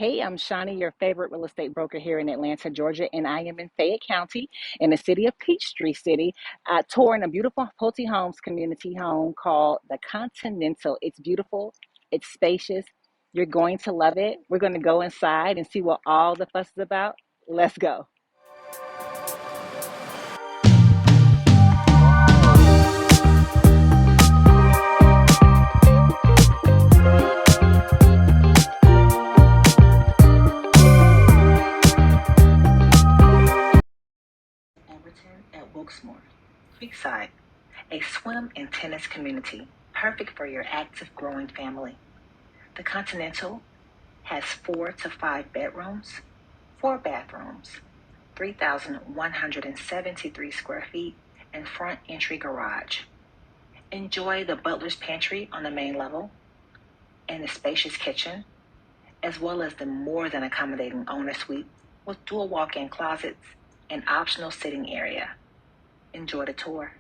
Hey, I'm Shonnie, your favorite real estate broker here in Atlanta, Georgia, and I am in Fayette County in the city of Peachtree City, touring a beautiful Pulte Homes community home called the Continental. It's beautiful, it's spacious. You're going to love it. We're going to go inside and see what all the fuss is about. Let's go. Overton at Wilkesmore, Creekside, a swim and tennis community, perfect for your active growing family. The Continental has 4 to 5 bedrooms, 4 bathrooms, 3,173 square feet, and front entry garage. Enjoy the butler's pantry on the main level and the spacious kitchen, as well as the more than accommodating owner suite with dual walk-in closets and optional sitting area. Enjoy the tour.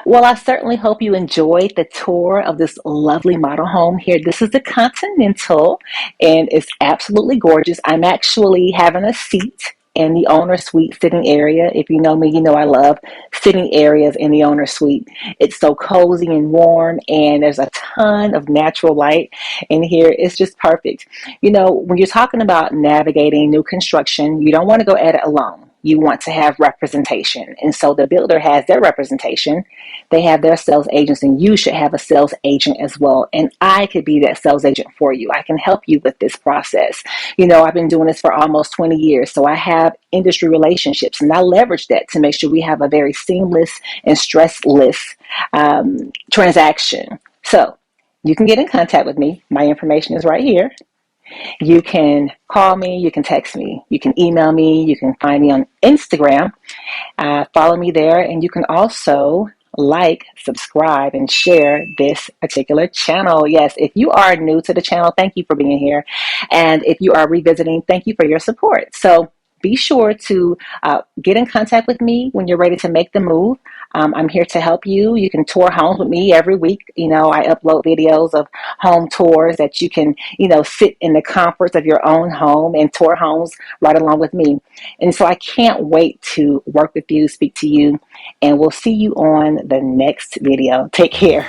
Well, I certainly hope you enjoyed the tour of this lovely model home here. This is the Continental, and it's absolutely gorgeous. I'm actually having a seat in the owner suite sitting area. If you know me, you know I love sitting areas in the owner suite. It's so cozy and warm, and there's a ton of natural light in here. It's just perfect. You know, when you're talking about navigating new construction, you don't want to go at it alone. You want to have representation. And so the builder has their representation. They have their sales agents, and you should have a sales agent as well. And I could be that sales agent for you. I can help you with this process. You know, I've been doing this for almost 20 years, so I have industry relationships, and I leverage that to make sure we have a very seamless and stressless transaction. So you can get in contact with me. My information is right here. You can call me, you can text me, you can email me, you can find me on Instagram. Follow me there, and you can also like, subscribe, and share this particular channel. Yes, if you are new to the channel, thank you for being here. And if you are revisiting, thank you for your support. So be sure to get in contact with me when you're ready to make the move. I'm here to help you. You can tour homes with me every week. You know, I upload videos of home tours that you can, sit in the comforts of your own home and tour homes right along with me. And so I can't wait to work with you, speak to you, and we'll see you on the next video. Take care.